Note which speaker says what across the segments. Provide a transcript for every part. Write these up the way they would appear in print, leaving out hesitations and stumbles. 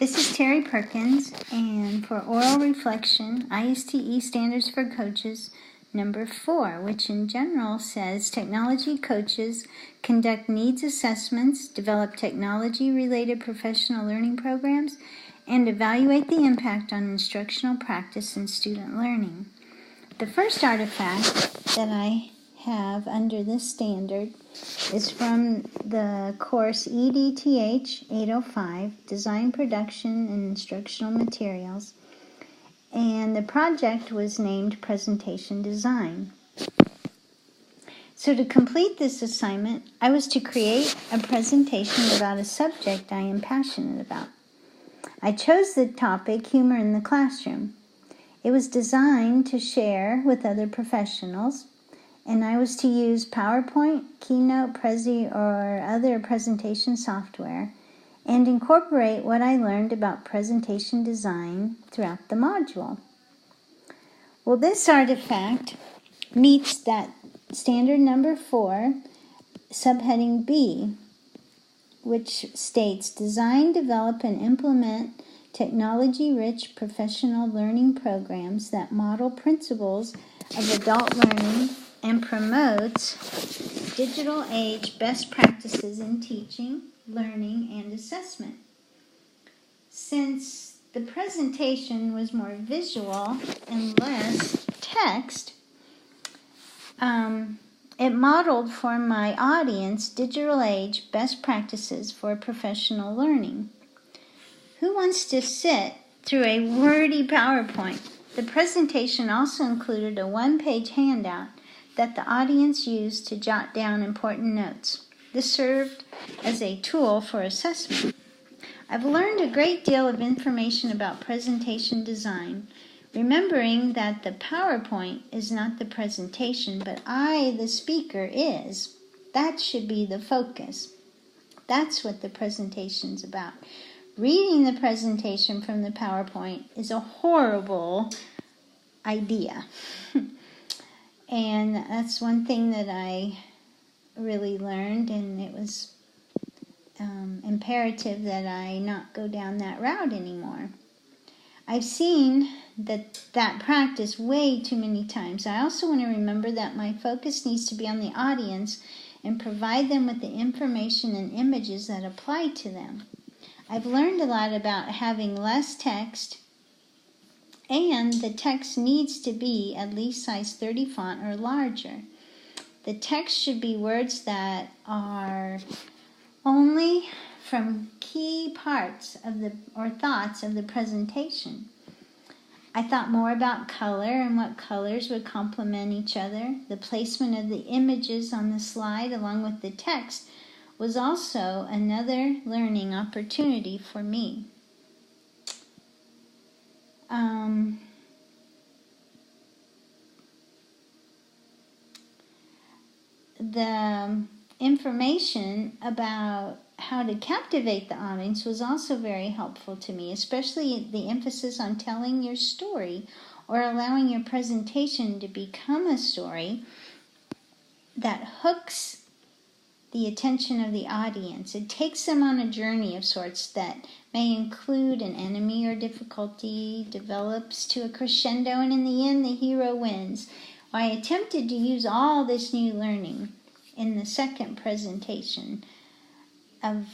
Speaker 1: This is Terry Perkins, and for Oral Reflection, ISTE Standards for Coaches, number 4, which in general says technology coaches conduct needs assessments, develop technology-related professional learning programs, and evaluate the impact on instructional practice and student learning. The first artifact that I have under this standard is from the course EDTH 805, Design, Production, and Instructional Materials, and the project was named Presentation Design. So to complete this assignment, I was to create a presentation about a subject I am passionate about. I chose the topic Humor in the Classroom. It was designed to share with other professionals, and I was to use PowerPoint, Keynote, Prezi, or other presentation software and incorporate what I learned about presentation design throughout the module. Well, this artifact meets that standard number 4, subheading B, which states, design, develop, and implement technology-rich professional learning programs that model principles of adult learning and promotes digital age best practices in teaching, learning, and assessment. Since the presentation was more visual and less text, it modeled for my audience digital age best practices for professional learning. Who wants to sit through a wordy PowerPoint? The presentation also included a one-page handout that the audience used to jot down important notes. This served as a tool for assessment. I've learned a great deal of information about presentation design, remembering that the PowerPoint is not the presentation, but I, the speaker, is. That should be the focus. That's what the presentation's about. Reading the presentation from the PowerPoint is a horrible idea. And that's one thing that I really learned, and it was imperative that I not go down that route anymore. I've seen that practice way too many times. I also want to remember that my focus needs to be on the audience and provide them with the information and images that apply to them. I've learned a lot about having less text, and the text needs to be at least size 30 font or larger. The text should be words that are only from key parts of or thoughts of the presentation. I thought more about color and what colors would complement each other. The placement of the images on the slide along with the text was also another learning opportunity for me. The information about how to captivate the audience was also very helpful to me, especially the emphasis on telling your story or allowing your presentation to become a story that hooks the attention of the audience. It takes them on a journey of sorts that may include an enemy or difficulty, develops to a crescendo, and in the end the hero wins. I attempted to use all this new learning in the second presentation of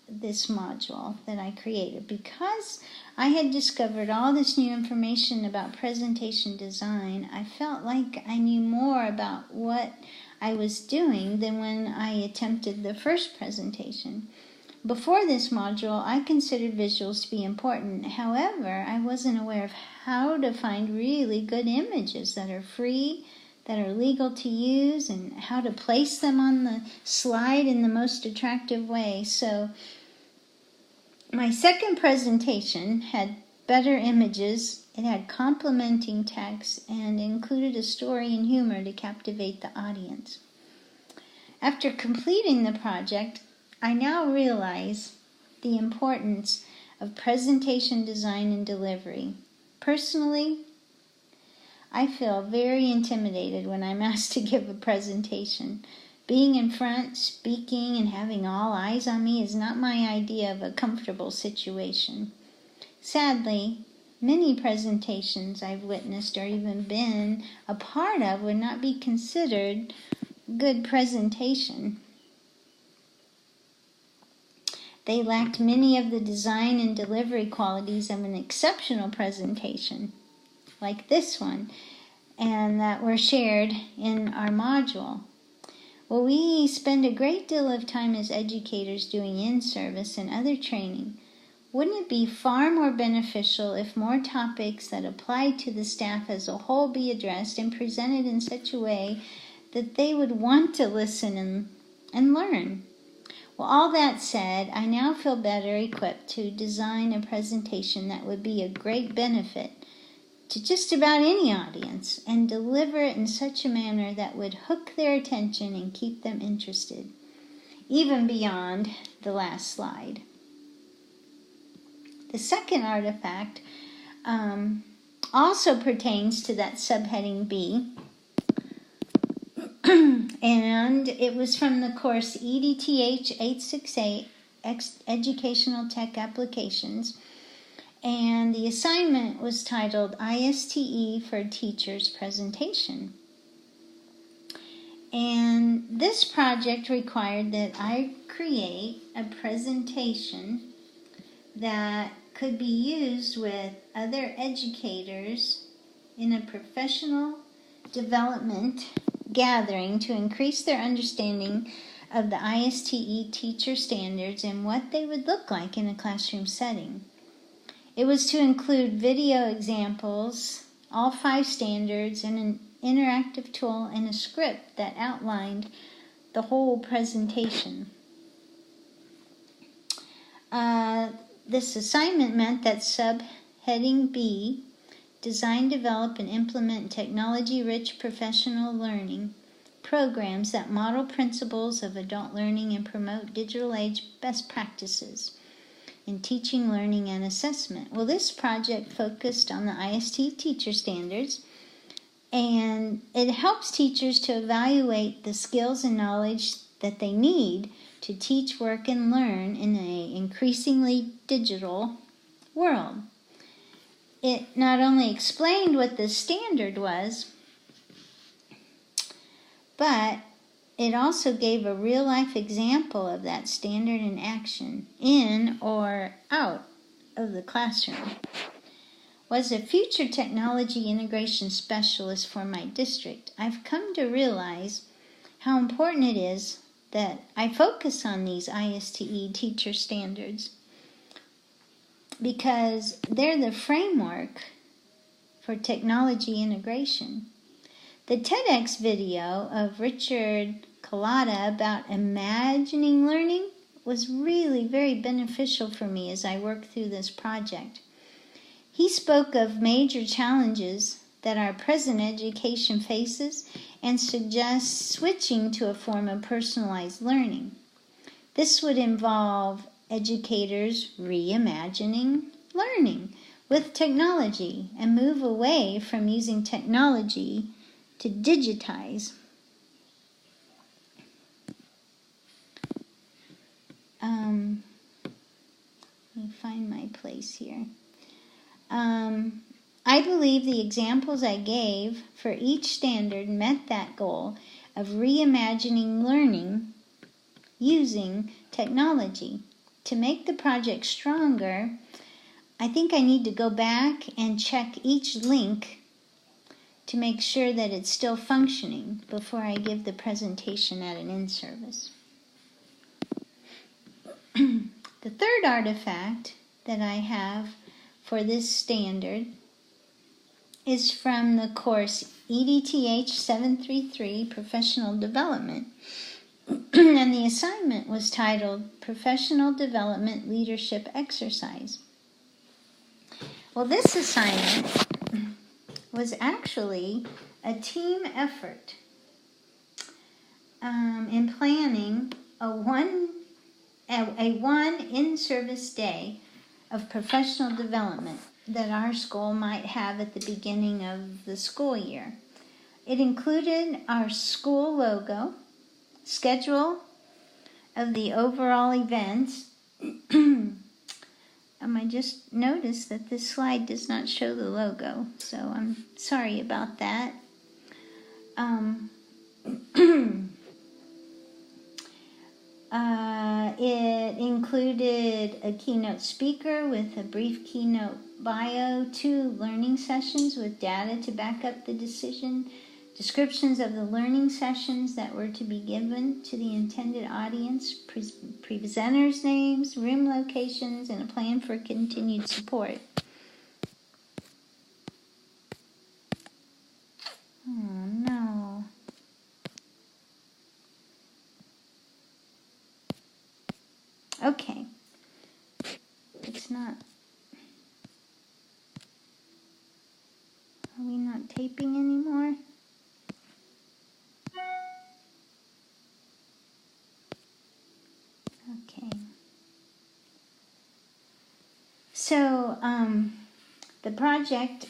Speaker 1: this module that I created. Because I had discovered all this new information about presentation design, I felt like I knew more about what I was doing than when I attempted the first presentation. Before this module, I considered visuals to be important. However, I wasn't aware of how to find really good images that are free, that are legal to use, and how to place them on the slide in the most attractive way. So my second presentation had better images, it had complementing text, and included a story and humor to captivate the audience. After completing the project, I now realize the importance of presentation design and delivery. Personally, I feel very intimidated when I'm asked to give a presentation Being in front, speaking, and having all eyes on me is not my idea of a comfortable situation. Sadly, many presentations I've witnessed or even been a part of would not be considered good presentation. They lacked many of the design and delivery qualities of an exceptional presentation, like this one, and that were shared in our module. Well, we spend a great deal of time as educators doing in-service and other training. Wouldn't it be far more beneficial if more topics that apply to the staff as a whole be addressed and presented in such a way that they would want to listen and learn? Well, all that said, I now feel better equipped to design a presentation that would be a great benefit to just about any audience and deliver it in such a manner that would hook their attention and keep them interested, even beyond the last slide. The second artifact also pertains to that subheading B, and it was from the course EDTH 868, Educational Tech Applications, and the assignment was titled ISTE for Teachers Presentation. And this project required that I create a presentation that could be used with other educators in a professional development gathering to increase their understanding of the ISTE teacher standards and what they would look like in a classroom setting. It was to include video examples, all 5 standards, and an interactive tool and a script that outlined the whole presentation. This assignment meant that subheading B, design, develop, and implement technology-rich professional learning programs that model principles of adult learning and promote digital age best practices in teaching, learning, and assessment. Well, this project focused on the ISTE teacher standards, and it helps teachers to evaluate the skills and knowledge that they need to teach, work, and learn in an increasingly digital world. It not only explained what the standard was, but it also gave a real-life example of that standard in action, in or out of the classroom. Was a future technology integration specialist for my district, I've come to realize how important it is that I focus on these ISTE teacher standards, because they're the framework for technology integration. The TEDx video of Richard Collada about imagining learning was really very beneficial for me as I worked through this project. He spoke of major challenges that our present education faces and suggests switching to a form of personalized learning. This would involve educators reimagining learning with technology and move away from using technology to digitize. Let me find my place here. I believe the examples I gave for each standard met that goal of reimagining learning using technology. To make the project stronger, I think I need to go back and check each link to make sure that it's still functioning before I give the presentation at an in-service. The third artifact that I have for this standard is from the course EDTH 733, Professional Development. And the assignment was titled Professional Development Leadership Exercise. Well, this assignment was actually a team effort in planning a one in-service day of professional development that our school might have at the beginning of the school year. It included our school logo, schedule of the overall events. I just noticed that this slide does not show the logo, so I'm sorry about that. It included a keynote speaker with a brief keynote bio, 2 learning sessions with data to back up the decision, descriptions of the learning sessions that were to be given to the intended audience, presenters' names, room locations, and a plan for continued support. Oh no. Okay. It's not. Are we not taping anymore? Okay. So, the project,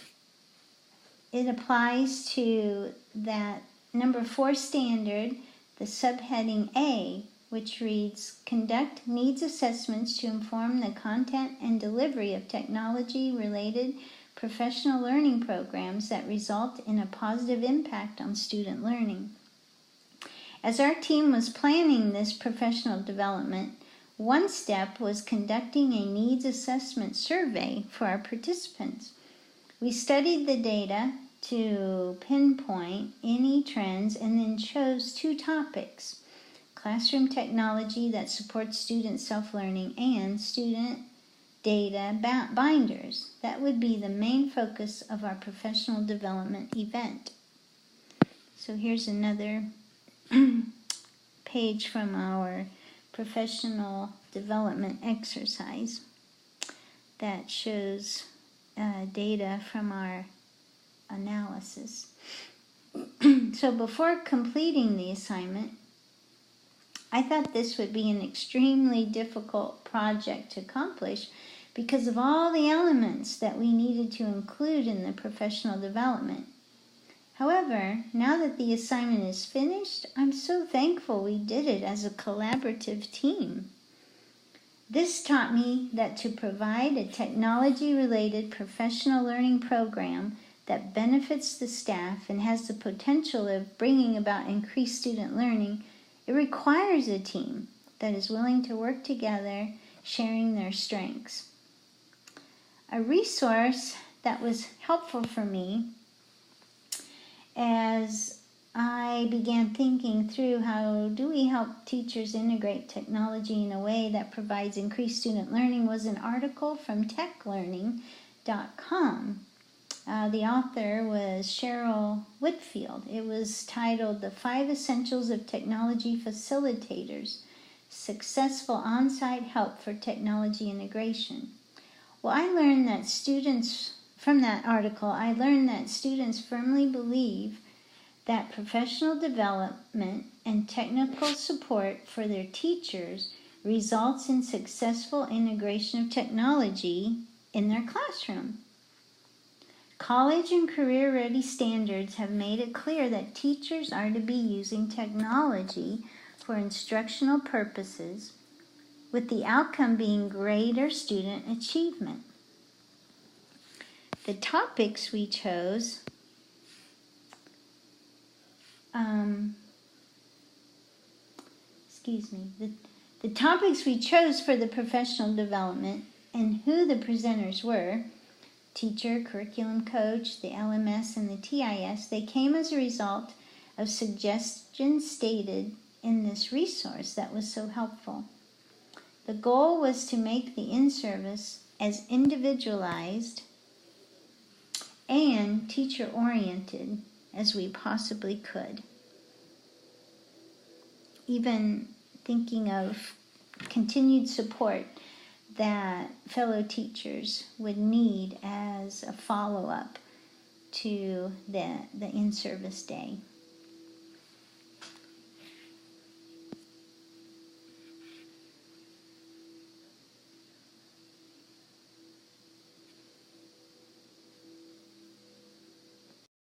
Speaker 1: it applies to that number 4 standard, the subheading A, which reads, conduct needs assessments to inform the content and delivery of technology-related professional learning programs that result in a positive impact on student learning. As our team was planning this professional development, one step was conducting a needs assessment survey for our participants. We studied the data to pinpoint any trends and then chose 2 topics: classroom technology that supports student self-learning and student data binders. That would be the main focus of our professional development event. So here's another page from our professional development exercise that shows data from our analysis. So before completing the assignment, I thought this would be an extremely difficult project to accomplish because of all the elements that we needed to include in the professional development. However, now that the assignment is finished, I'm so thankful we did it as a collaborative team. This taught me that to provide a technology-related professional learning program that benefits the staff and has the potential of bringing about increased student learning, it requires a team that is willing to work together, sharing their strengths. A resource that was helpful for me as I began thinking through how do we help teachers integrate technology in a way that provides increased student learning was an article from techlearning.com. The author was Cheryl Whitfield. It was titled The 5 Essentials of Technology Facilitators, Successful On-Site Help for Technology Integration. Well, from that article, I learned that students firmly believe that professional development and technical support for their teachers results in successful integration of technology in their classroom. College and career-ready standards have made it clear that teachers are to be using technology for instructional purposes, with the outcome being greater student achievement. The topics we chose the topics we chose for the professional development and who the presenters were, teacher, curriculum coach, the LMS, and the TIS, they came as a result of suggestions stated in this resource that was so helpful. The goal was to make the in-service as individualized and teacher-oriented as we possibly could. Even thinking of continued support that fellow teachers would need as a follow-up to the in-service day.